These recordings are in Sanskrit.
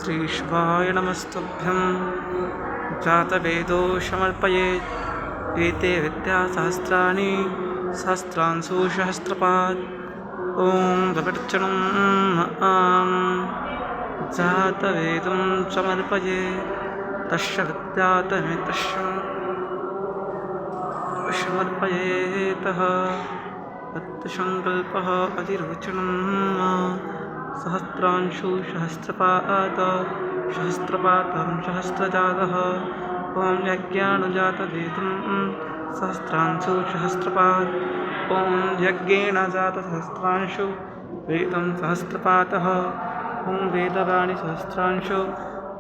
श्रीशिवाय नमस्तुभ्यं जातवेदो समर्पयेत् एते विद्याशास्त्राणि शास्त्रांशु सहस्रपात् ॐ प्रवचनं जातवेदं समर्पयेत् तस्य विद्यातमेतस्य समर्पयेतः तत्सङ्कल्पः अतिरोचनं सहस्रांशु सहस्रपातं सहस्रजातः ॐ यज्ञानुजातवेदं सहस्रांशु सहस्रपात् ॐ यज्ञेन जातसहस्रांशु वेदं सहस्रपातः ॐ वेदवाणी सहस्रांशु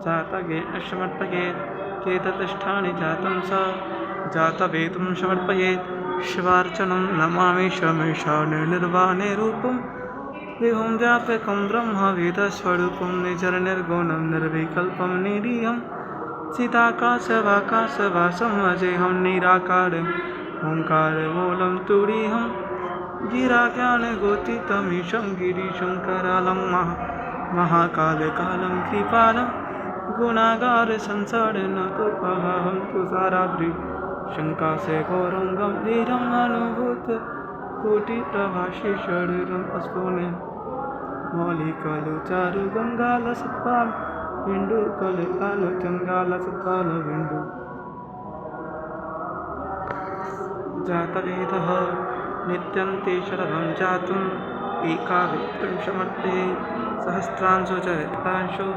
जातवेदं समर्पयेत् चेततिष्ठानि जातं स जातवेदं समर्पयेत् शिवार्चनं नमामि शमेशाने निर्वाणे रूपं विभुं व्यापकं ब्रह्मवेदस्वरूपं निजनिर्गुणं निर्विकल्पं निरीहं चिदाकाशवाकाशवासं अजेहं निराकारम् ओङ्कारमूलं तुरीहं गिराज्ञानगोथितमीशं गिरिशङ्करालं महाकालकालं कृपालं गुणागारसंसारनतोपहं तुषाराद्रि शङ्कासे घोरं गम्भीरम् अनुभूत कोटिप्रभाषे शरीरम् अस्फुने मौलिकलुचारु गङ्गालसत्पाल बिन्दुकलकालु चङ्गालसत्पाल बिन्दु जातवेदः नित्यं ते शरभं जातुम् एकावित्तं समर्पयेत् सहस्रांशु च वेदांशु